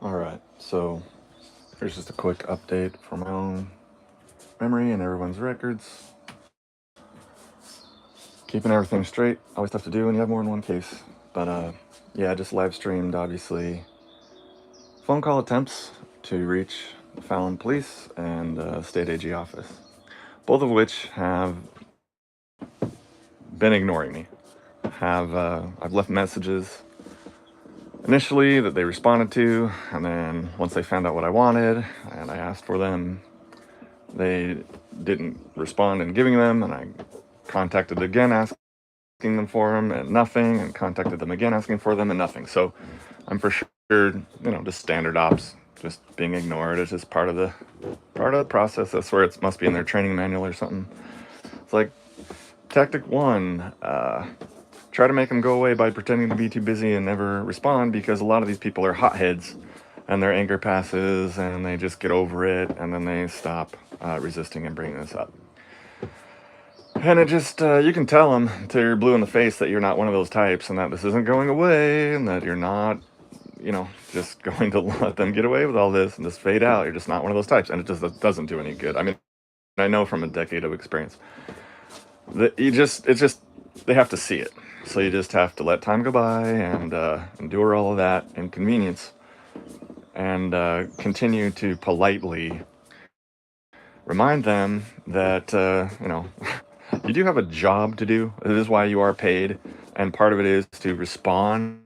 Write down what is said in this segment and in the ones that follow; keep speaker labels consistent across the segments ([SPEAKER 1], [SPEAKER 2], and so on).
[SPEAKER 1] All right, so here's just a quick update for my own memory and everyone's records. Keeping everything straight, always tough to do when you have more than one case. But yeah, just live streamed, obviously, phone call attempts to reach the Fallon Police and State AG office, both of which have been ignoring me. I've left messages initially that they responded to, and then once they found out what I wanted and I asked for them, they didn't respond in giving them, and I contacted again asking them for them and nothing, and contacted them again asking for them and nothing. So I'm for sure, just standard ops, just being ignored. It's just part of the process. That's where it must be in their training manual or something. It's like tactic one, try to make them go away by pretending to be too busy and never respond, because a lot of these people are hotheads and their anger passes and they just get over it and then they stop resisting and bringing this up. And it just, you can tell them till you're blue in the face that you're not one of those types and that this isn't going away and that you're not, just going to let them get away with all this and just fade out. You're just not one of those types. And it just doesn't do any good. I mean, I know from a decade of experience that they have to see it. So you just have to let time go by and endure all of that inconvenience and continue to politely remind them that, you do have a job to do. It is why you are paid. And part of it is to respond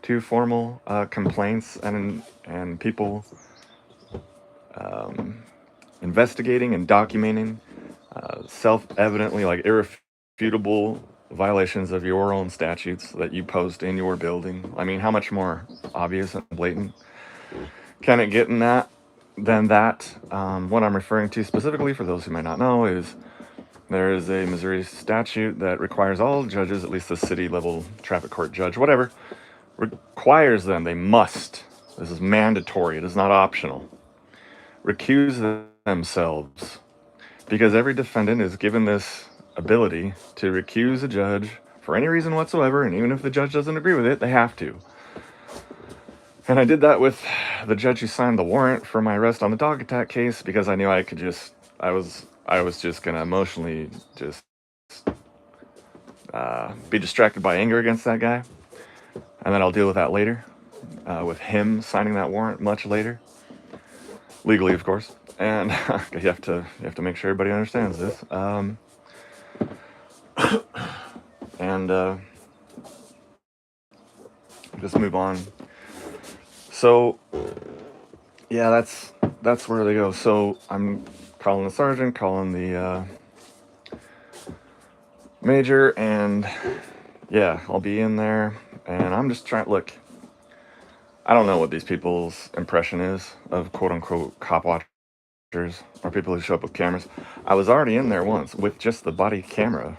[SPEAKER 1] to formal complaints and people investigating and documenting self-evidently, like irrefutable violations of your own statutes that you post in your building. I mean, how much more obvious and blatant can it get than that? What I'm referring to specifically, for those who might not know, is there is a Missouri statute that requires all judges, at least the city level traffic court judge, whatever, requires them, they must, this is mandatory, it is not optional, recuse themselves, because every defendant is given this ability to recuse a judge for any reason whatsoever, and even if the judge doesn't agree with it, they have to. And I did that with the judge who signed the warrant for my arrest on the dog attack case, because I knew I was just gonna emotionally just be distracted by anger against that guy, and then I'll deal with that later, with him signing that warrant much later, legally, of course. And you have to make sure everybody understands this. And just move on. So yeah, that's where they go. So I'm calling the sergeant, calling the major, and yeah, I'll be in there, and I'm just trying. Look, I don't know what these people's impression is of quote unquote cop watchers or people who show up with cameras. I was already in there once with just the body camera,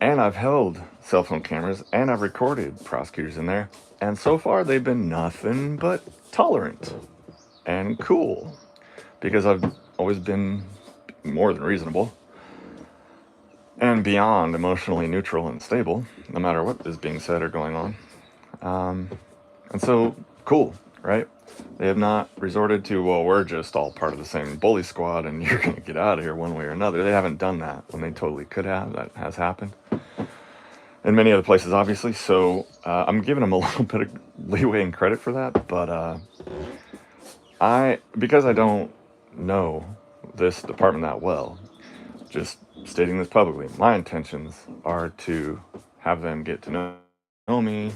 [SPEAKER 1] and I've held cell phone cameras, and I've recorded prosecutors in there, and so far they've been nothing but tolerant and cool, because I've always been more than reasonable and beyond emotionally neutral and stable, no matter what is being said or going on. And so, cool, right? They have not resorted to, well, we're just all part of the same bully squad and you're going to get out of here one way or another. They haven't done that when they totally could have. That has happened in many other places, obviously. So I'm giving them a little bit of leeway and credit for that. But because I don't know this department that well, just stating this publicly, my intentions are to have them get to know me,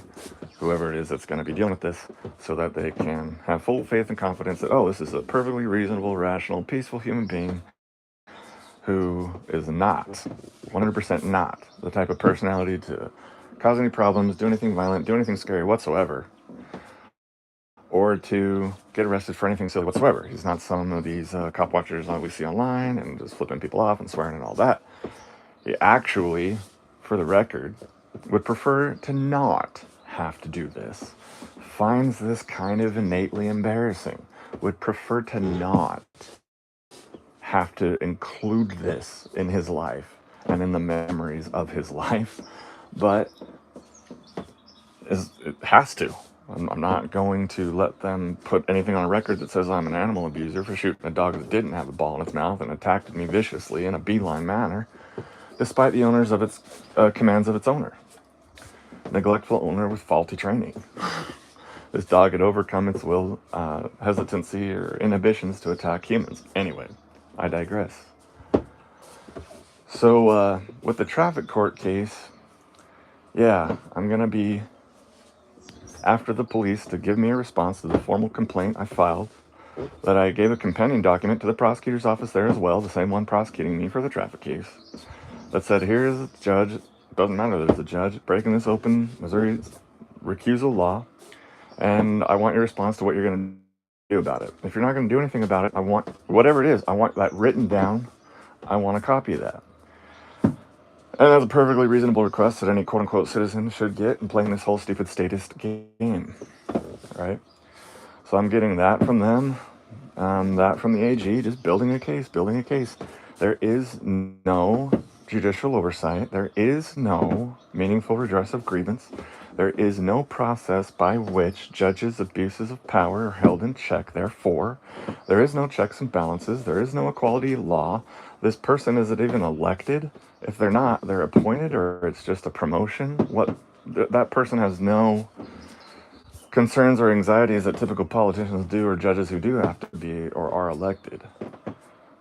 [SPEAKER 1] whoever it is that's going to be dealing with this, so that they can have full faith and confidence that, oh, this is a perfectly reasonable, rational, peaceful human being who is not, 100% not, the type of personality to cause any problems, do anything violent, do anything scary whatsoever, or to get arrested for anything silly whatsoever. He's not some of these cop watchers that we see online and just flipping people off and swearing and all that. He actually, for the record, would prefer to not have to do this, finds this kind of innately embarrassing, would prefer to not have to include this in his life and in the memories of his life, but it has to. I'm not going to let them put anything on record that says I'm an animal abuser for shooting a dog that didn't have a ball in its mouth and attacked me viciously in a beeline manner, despite the owners of its commands of its owner. Neglectful owner with faulty training. This dog had overcome its will, hesitancy, or inhibitions to attack humans. Anyway, I digress. So, with the traffic court case, yeah, I'm going to be after the police to give me a response to the formal complaint I filed, that I gave a companion document to the prosecutor's office there as well, the same one prosecuting me for the traffic case, that said, here's the judge, doesn't matter that it's a judge, breaking this open Missouri recusal law, and I want your response to what you're going to do about it. If you're not going to do anything about it, I want, whatever it is, I want that written down. I want a copy of that. And that's a perfectly reasonable request that any quote-unquote citizen should get in playing this whole stupid statist game, right? So I'm getting that from them, that from the AG, just building a case. There is no judicial oversight. There is no meaningful redress of grievance. There is no process by which judges' abuses of power are held in check. Therefore, there is no checks and balances. There is no equality law. This person, is it even elected? If they're not, they're appointed, or it's just a promotion. That person has no concerns or anxieties that typical politicians do, or judges who do have to be or are elected.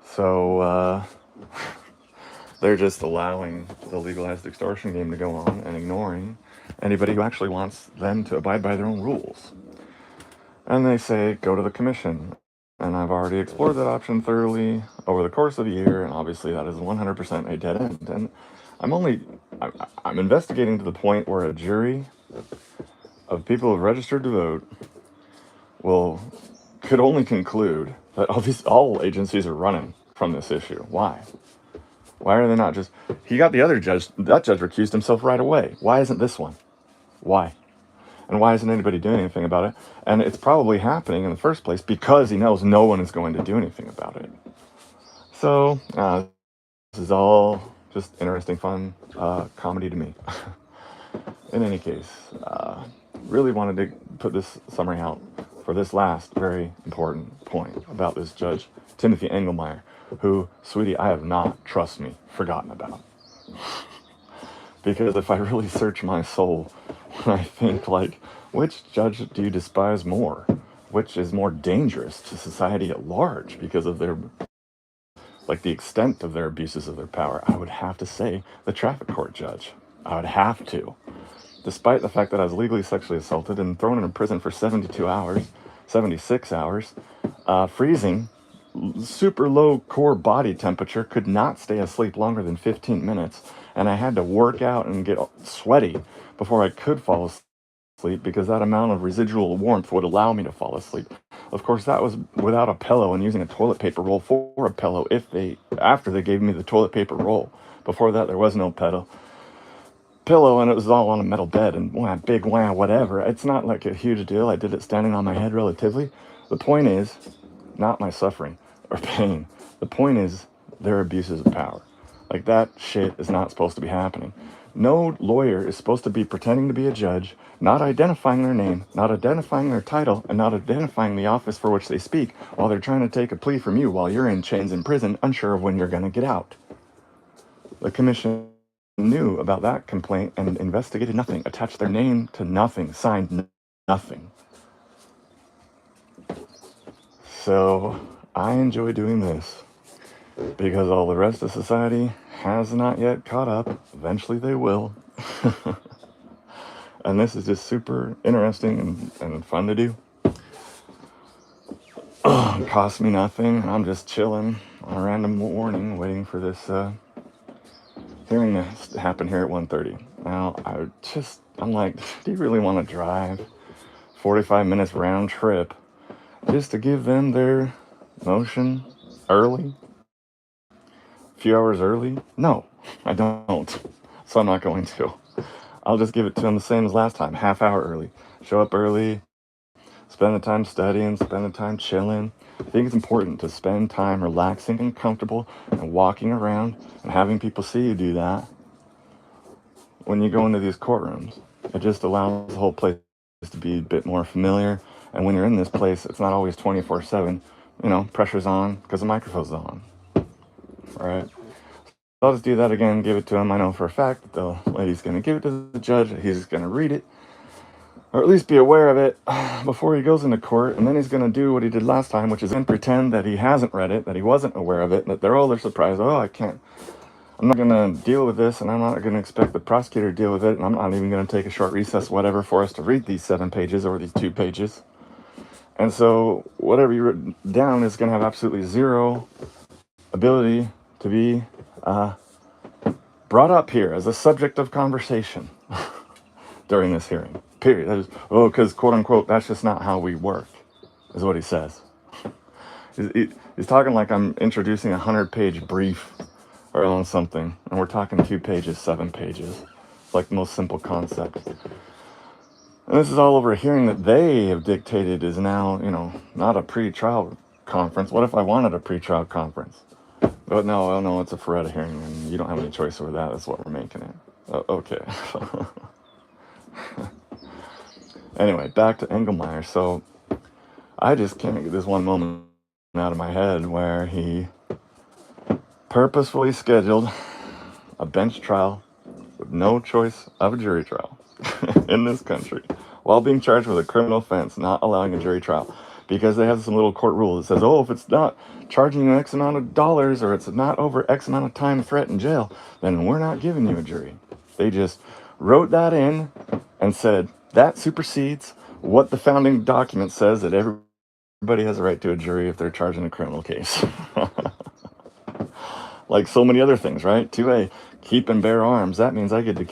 [SPEAKER 1] So they're just allowing the legalized extortion game to go on and ignoring anybody who actually wants them to abide by their own rules. And they say, go to the commission. And I've already explored that option thoroughly over the course of a year, and obviously that is 100% a dead end. And I'm investigating to the point where a jury of people who have registered to vote could only conclude that all agencies are running from this issue. Why? Why are they not just... He got the other judge, that judge recused himself right away. Why isn't this one? Why? And why isn't anybody doing anything about it? And it's probably happening in the first place because he knows no one is going to do anything about it. So, this is all just interesting, fun comedy to me. In any case, really wanted to put this summary out for this last very important point about this Judge Timothy Engelmeyer, who, sweetie, I have not, trust me, forgotten about. Because if I really search my soul, I think, like, which judge do you despise more? Which is more dangerous to society at large because of their, like, the extent of their abuses of their power? I would have to say the traffic court judge. I would have to. Despite the fact that I was legally sexually assaulted and thrown in prison for 72 hours, 76 hours, freezing, super low core body temperature, could not stay asleep longer than 15 minutes, and I had to work out and get sweaty before I could fall asleep because that amount of residual warmth would allow me to fall asleep. Of course, that was without a pillow and using a toilet paper roll for a pillow after they gave me the toilet paper roll. Before that, there was no pillow, and it was all on a metal bed, and whatever. It's not like a huge deal. I did it standing on my head relatively. The point is not my suffering or pain. The point is their abuses of power. Like, that shit is not supposed to be happening. No lawyer is supposed to be pretending to be a judge, not identifying their name, not identifying their title, and not identifying the office for which they speak while they're trying to take a plea from you while you're in chains in prison, unsure of when you're going to get out. The commission knew about that complaint and investigated nothing, attached their name to nothing, signed nothing. So I enjoy doing this because all the rest of society has not yet caught up. Eventually they will. And this is just super interesting and fun to do. It costs me nothing. I'm just chilling on a random morning waiting for this hearing to happen here at 1:30. Now, I'm like, do you really want to drive 45 minutes round trip just to give them their motion early? A few hours early? No, I don't. So I'm not going to. I'll just give it to them the same as last time, half hour early. Show up early, spend the time studying, spend the time chilling. I think it's important to spend time relaxing and comfortable and walking around and having people see you do that when you go into these courtrooms. It just allows the whole place to be a bit more familiar. And when you're in this place, it's not always 24/7. You know, pressure's on because the microphone's on. All right. So I'll just do that again, give it to him. I know for a fact that the lady's going to give it to the judge. He's going to read it, or at least be aware of it before he goes into court. And then he's going to do what he did last time, which is then pretend that he hasn't read it, that he wasn't aware of it, that they're surprised. Oh, I'm not going to deal with this, and I'm not going to expect the prosecutor to deal with it, and I'm not even going to take a short recess, whatever, for us to read these 7 pages or these 2 pages. And so whatever you wrote down is going to have absolutely zero ability to be brought up here as a subject of conversation during this hearing. Period. That is, because quote unquote, that's just not how we work, is what he says. He's talking like I'm introducing a 100-page brief or on something, and we're talking 2 pages, 7 pages. It's like the most simple concept. And this is all over a hearing that they have dictated is now, not a pre-trial conference. What if I wanted a pre-trial conference? But no, it's a Feretta hearing, and you don't have any choice over that. That's what we're making it. Okay. Anyway, back to Engelmeyer. So I just can't get this one moment out of my head where he purposefully scheduled a bench trial with no choice of a jury trial in this country while being charged with a criminal offense, not allowing a jury trial. Because they have some little court rule that says, if it's not charging you X amount of dollars or it's not over X amount of time threat in jail, then we're not giving you a jury. They just wrote that in and said that supersedes what the founding document says, that everybody has a right to a jury if they're charged in a criminal case. Like so many other things, right? 2A, keep and bear arms. That means I get to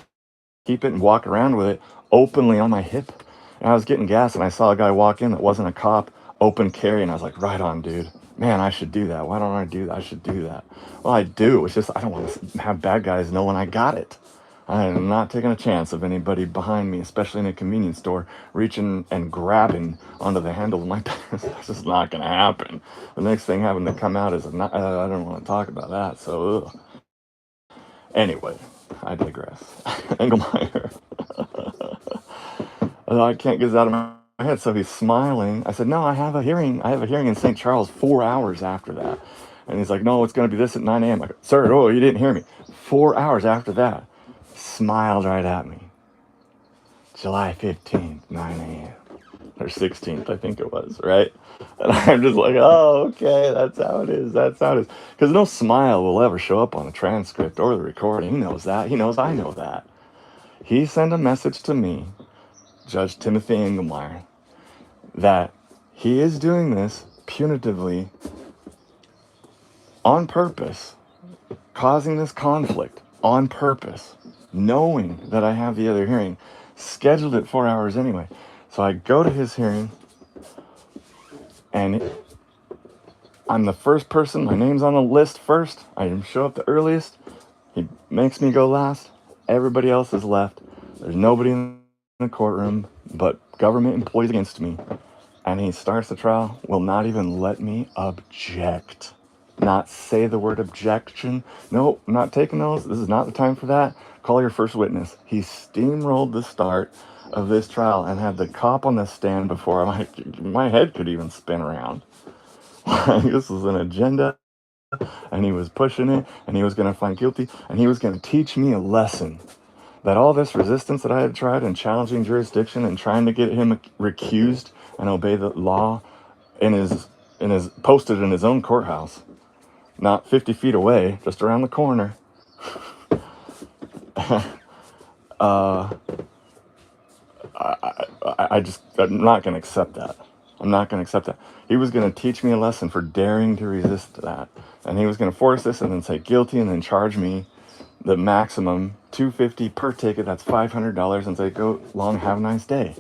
[SPEAKER 1] keep it and walk around with it openly on my hip. And I was getting gas and I saw a guy walk in that wasn't a cop, open carry, and I was like, right on, dude. Man, I should do that. Why don't I do that? I should do that. Well, I do. It's just I don't want to have bad guys know when I got it. I am not taking a chance of anybody behind me, especially in a convenience store, reaching and grabbing onto the handle of my pants. That's just not going to happen. The next thing having to come out is, I don't want to talk about that. So, anyway, I digress. Engelmeyer. I can't get this out of my head. So he's smiling. I said, no, I have a hearing. I have a hearing in St. Charles 4 hours after that. And he's like, no, it's going to be this at 9 a.m. I go, sir, you didn't hear me. 4 hours after that. Smiled right at me. July 15th, 9 a.m. Or 16th, I think it was, right? And I'm just like, okay, that's how it is. That's how it is. Because no smile will ever show up on a transcript or the recording. He knows that. He knows I know that. He sent a message to me, Judge Timothy Engelmeyer, that he is doing this punitively on purpose, causing this conflict on purpose, knowing that I have the other hearing, scheduled it 4 hours anyway. So I go to his hearing, and I'm the first person. My name's on the list first. I show up the earliest. He makes me go last. Everybody else is left. There's nobody in the courtroom but government employees against me. And he starts the trial, will not even let me object. Not say the word objection. No, I'm not taking those. This is not the time for that. Call your first witness. He steamrolled the start of this trial and had the cop on the stand before my head could even spin around. This was an agenda, and he was pushing it, and he was going to find guilty, and he was going to teach me a lesson. That all this resistance that I had tried in challenging jurisdiction and trying to get him recused and obey the law in his posted in his own courthouse, not 50 feet away, just around the corner. I'm not going to accept that. I'm not going to accept that. He was going to teach me a lesson for daring to resist that. And he was going to force this and then say guilty and then charge me the maximum $250 per ticket. That's $500, and say, go long, have a nice day.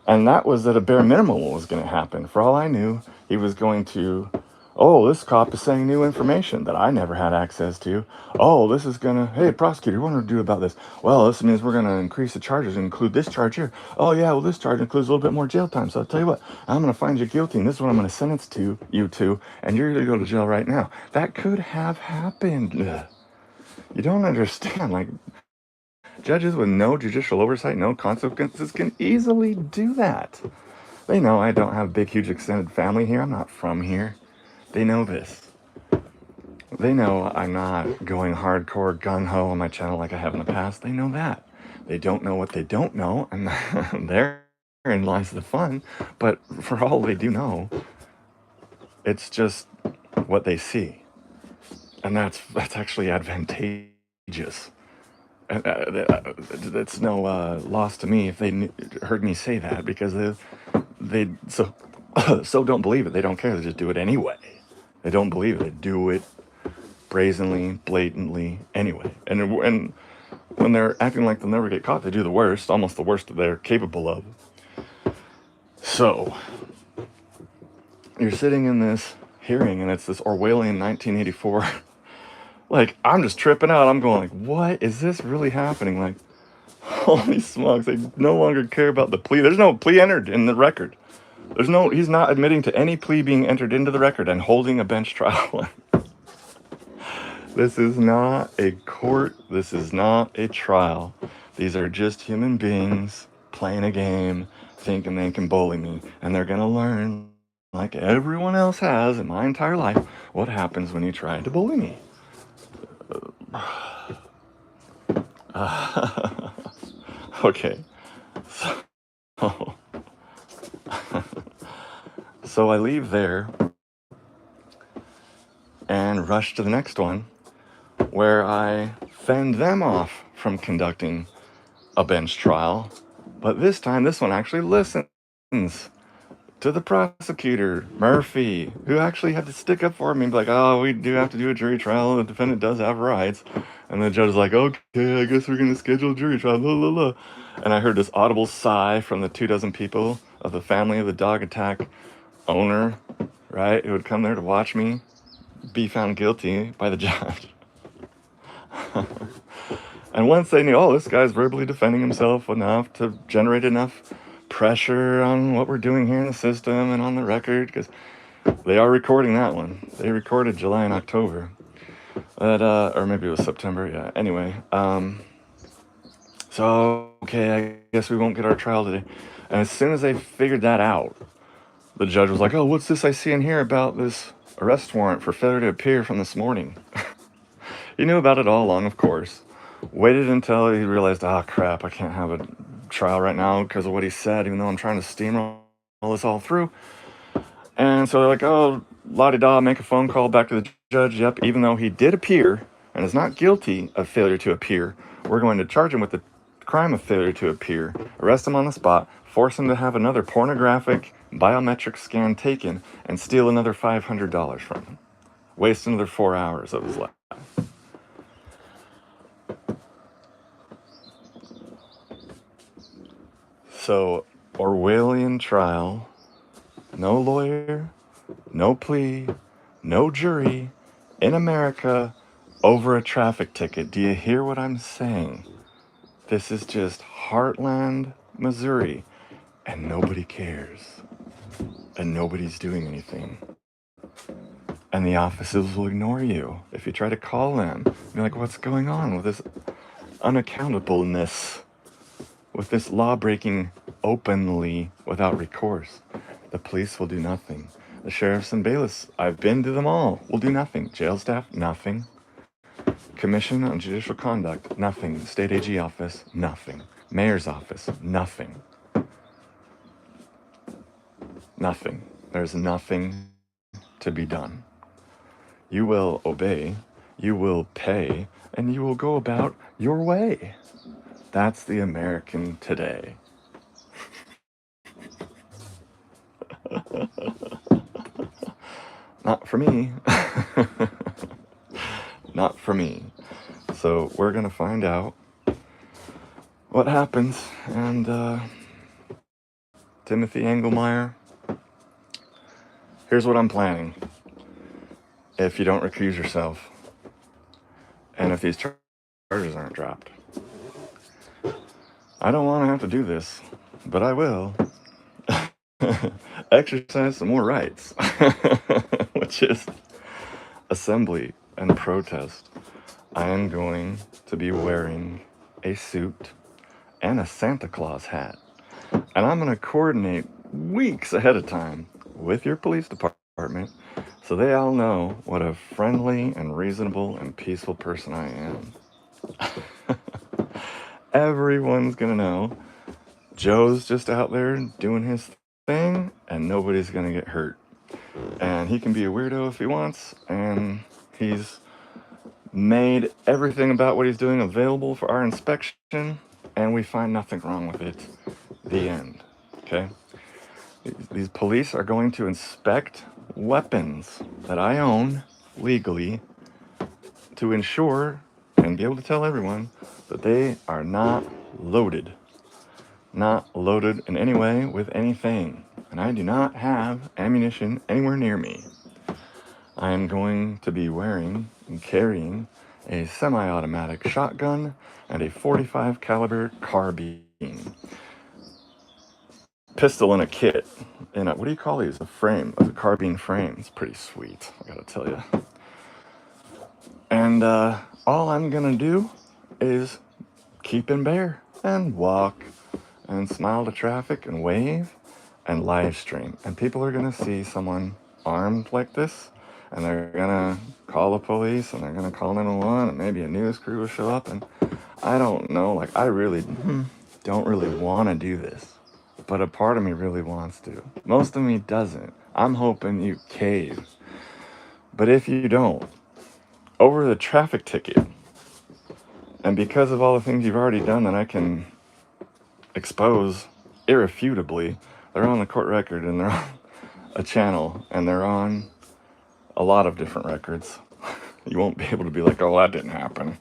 [SPEAKER 1] And that was at a bare minimum what was going to happen. For all I knew, he was going to, this cop is saying new information that I never had access to. This is going to, hey, prosecutor, what do we do about this? Well, this means we're going to increase the charges and include this charge here. This charge includes a little bit more jail time. So I'll tell you what, I'm going to find you guilty, and this is what I'm going to sentence you to, and you're going to go to jail right now. That could have happened. You don't understand. Like, Judges with no judicial oversight, no consequences can easily do that. They know I don't have a big, huge extended family here. I'm not from here. They know this. They know I'm not going hardcore gung-ho on my channel like I have in the past. They know that. They don't know what they don't know, and therein lies the fun. But for all they do know, it's just what they see. And that's actually advantageous. And it's no loss to me if they heard me say that, because they so don't believe it. They don't care. They just do it anyway. They don't believe it. They do it brazenly, blatantly anyway. And when they're acting like they'll never get caught, they do the worst, almost the worst that they're capable of. So you're sitting in this hearing, and it's this Orwellian 1984. Like, I'm just tripping out. I'm going like, what is this really happening? Like, holy smokes, they no longer care about the plea. There's no plea entered in the record. He's not admitting to any plea being entered into the record and holding a bench trial. This is not a court. This is not a trial. These are just human beings playing a game, thinking they can bully me. And they're going to learn, like everyone else has in my entire life, what happens when you try to bully me. Okay. So I leave there and rush to the next one, where I fend them off from conducting a bench trial. But this time, this one actually listens to the prosecutor, Murphy, who actually had to stick up for me and be like, oh, we do have to do a jury trial. The defendant does have rights. And the judge is like, okay, I guess we're going to schedule a jury trial. La, la, la. And I heard this audible sigh from the 24 people of the family of the dog attack owner, right, who would come there to watch me be found guilty by the judge. And once they knew, oh, this guy's verbally defending himself enough to generate enough pressure on what we're doing here in the system and on the record, because they are recording that one. They recorded July and October. Or maybe it was September, yeah. Anyway, so, okay, I guess we won't get our trial today. And as soon as they figured that out, the judge was like, oh, what's this I see in here about this arrest warrant for failure to appear from this morning? He knew about it all along, of course. Waited until he realized, oh, crap, I can't have a trial right now because of what he said, even though I'm trying to steamroll this all through. And so they're like, oh, la-di-da, make a phone call back to the judge. Yep, even though he did appear and is not guilty of failure to appear, we're going to charge him with the crime of failure to appear, arrest him on the spot, force him to have another pornographic biometric scan taken, and steal another $500 from him. Waste another 4 hours of his life. So, Orwellian trial, no lawyer, no plea, no jury, in America, over a traffic ticket. Do you hear what I'm saying? This is just Heartland, Missouri, and nobody cares. And nobody's doing anything. And the officers will ignore you if you try to call them. You're like, what's going on with this unaccountableness? With this law breaking openly without recourse? The police will do nothing. The sheriffs and bailiffs, I've been to them all, will do nothing. Jail staff, nothing. Commission on Judicial Conduct, nothing. State AG office, nothing. Mayor's office, nothing. Nothing. There's nothing to be done. You will obey, you will pay, and you will go about your way. That's the American today. Not for me. Not for me. So we're going to find out what happens. And Timothy Engelmeyer, here's what I'm planning. If you don't recuse yourself, and if these charges aren't dropped, I don't want to have to do this, but I will. Exercise some more rights, which is assembly and protest. I am going to be wearing a suit, and a Santa Claus hat. And I'm going to coordinate weeks ahead of time with your police department so they all know what a friendly and reasonable and peaceful person I am. Everyone's going to know Joe's just out there doing his thing and nobody's going to get hurt. And he can be a weirdo if he wants, and he's made everything about what he's doing available for our inspection, and we find nothing wrong with it. The end. Okay? These police are going to inspect weapons that I own legally to ensure and be able to tell everyone that they are not loaded. Not loaded in any way with anything. And I do not have ammunition anywhere near me. I am going to be wearing and carrying a semi-automatic shotgun and a .45 caliber carbine. Pistol in a kit. In a, what do you call these? A frame. A carbine frame. It's pretty sweet, I gotta tell you. And all I'm gonna do is keep in bear and walk and smile to traffic and wave and live stream. And people are gonna see someone armed like this, and they're gonna call the police, and they're gonna call 911, and maybe a news crew will show up. And I don't know, like, I really don't really want to do this, but a part of me really wants to. Most of me doesn't. I'm hoping you cave. But if you don't, over the traffic ticket, and because of all the things you've already done that I can expose irrefutably, they're on the court record, and they're on a channel, and they're on a lot of different records. You won't be able to be like, oh, that didn't happen.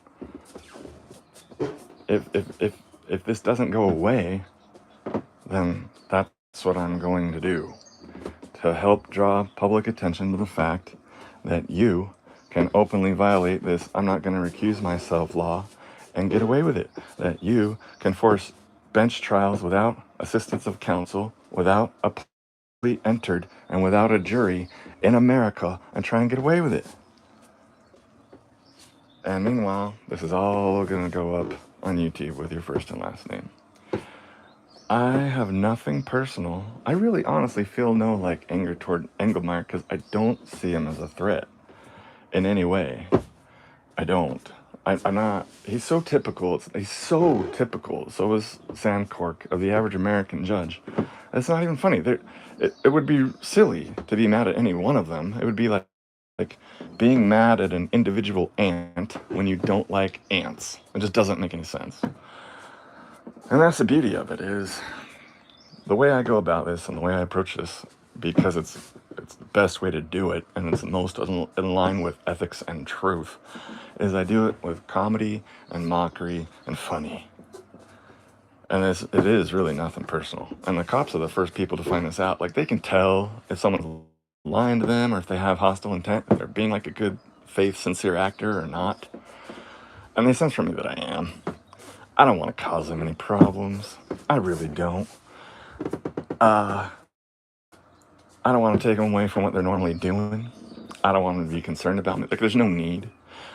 [SPEAKER 1] If this doesn't go away, then that's what I'm going to do to help draw public attention to the fact that you can openly violate this I'm not going to recuse myself law and get away with it. That you can force bench trials without assistance of counsel, without a plea entered, and without a jury in America, and try and get away with it. And meanwhile, this is all going to go up on YouTube with your first and last name. I have nothing personal. I really honestly feel no like anger toward Engelmeyer because I don't see him as a threat in any way. I don't. I'm not. He's so typical. He's so typical. So is Sam Cork of the average American judge. It's not even funny. It would be silly to be mad at any one of them. It would be like being mad at an individual ant when you don't like ants. It just doesn't make any sense. And that's the beauty of it, is the way I go about this and the way I approach this, because it's the best way to do it, and it's the most in line with ethics and truth, is I do it with comedy and mockery and funny. And it is really nothing personal. And the cops are the first people to find this out. Like, they can tell if someone's lying to them or if they have hostile intent, if they're being like a good faith, sincere actor or not. And they sense from me that I am. I don't want to cause them any problems. I really don't. I don't want to take them away from what they're normally doing. I don't want them to be concerned about me. Like, there's no need.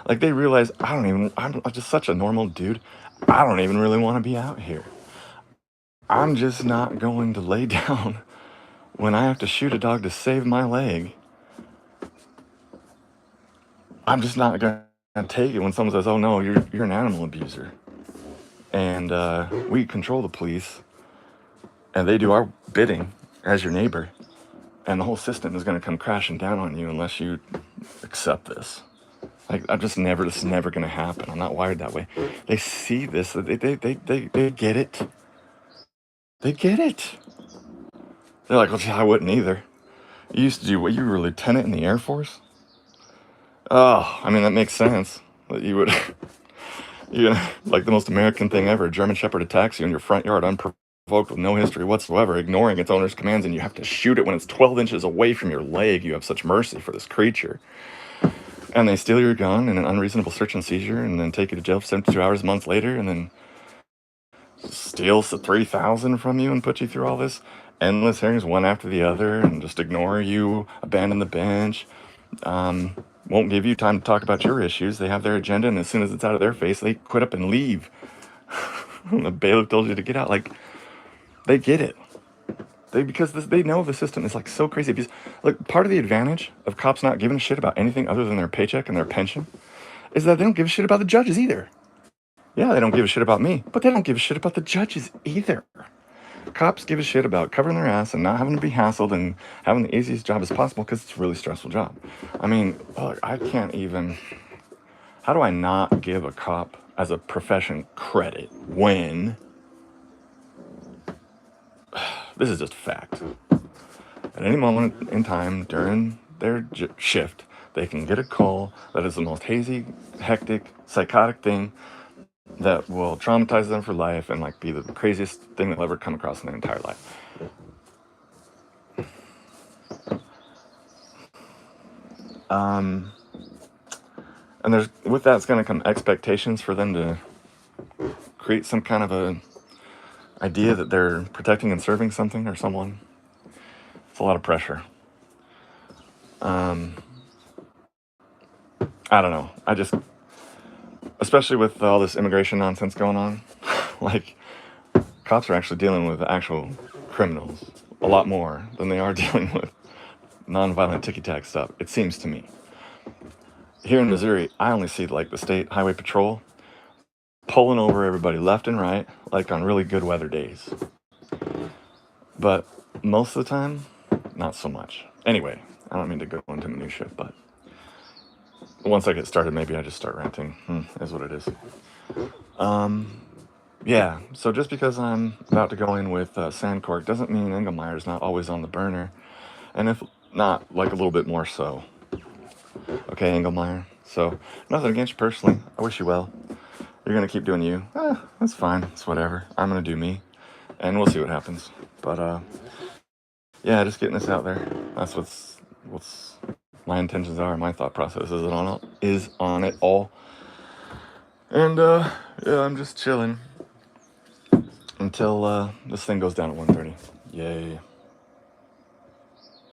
[SPEAKER 1] Like, they realize I'm just such a normal dude. I don't even really want to be out here. I'm just not going to lay down when I have to shoot a dog to save my leg. I'm just not going to take it when someone says, oh no, you're an animal abuser. And we control the police, and they do our bidding as your neighbor. And the whole system is going to come crashing down on you unless you accept this. Like, this is never going to happen. I'm not wired that way. They see this. They get it. They get it. They're like, well, gee, I wouldn't either. You used to do what? You were a lieutenant in the Air Force? Oh, I mean, that makes sense. That you would, like the most American thing ever, a German Shepherd attacks you in your front yard unprovoked with no history whatsoever, ignoring its owner's commands, and you have to shoot it when it's 12 inches away from your leg. You have such mercy for this creature. And they steal your gun in an unreasonable search and seizure, and then take you to jail for 72 hours months later, and then steal $3,000 from you and put you through all this endless hearings one after the other, and just ignore you, abandon the bench, won't give you time to talk about your issues. They have their agenda, and as soon as it's out of their face, they quit up and leave. the bailiff told you to get out. Like, they get it. They know the system is like so crazy. Because like part of the advantage of cops not giving a shit about anything other than their paycheck and their pension is that they don't give a shit about the judges either. Yeah, they don't give a shit about me, but they don't give a shit about the judges either. Cops give a shit about covering their ass and not having to be hassled and having the easiest job as possible because it's a really stressful job. I mean, look, I can't even. How do I not give a cop as a profession credit when this is just fact? At any moment in time during their shift, they can get a call that is the most hazy, hectic, psychotic thing that will traumatize them for life and like be the craziest thing they'll ever come across in their entire life. And there's with that's going to come expectations for them to create some kind of a idea that they're protecting and serving something or someone. It's a lot of pressure. I don't know. I just, especially with all this immigration nonsense going on, like cops are actually dealing with actual criminals a lot more than they are dealing with nonviolent ticky-tack stuff, it seems to me. Here in Missouri, I only see like the state highway patrol pulling over everybody left and right, like on really good weather days. But most of the time, not so much. Anyway, I don't mean to go into minutia, but once I get started, maybe I just start ranting. Is what it is. Yeah, so just because I'm about to go in with Sandcork doesn't mean Engelmeyer's not always on the burner. And if not, like a little bit more so. Okay, Engelmeyer. So, nothing against you personally. I wish you well. You're going to keep doing you. That's fine. It's whatever. I'm going to do me. And we'll see what happens. But, yeah, just getting this out there. That's what's my intentions are. My thought process is on it all. And, yeah, I'm just chilling until this thing goes down at 1:30. Yay.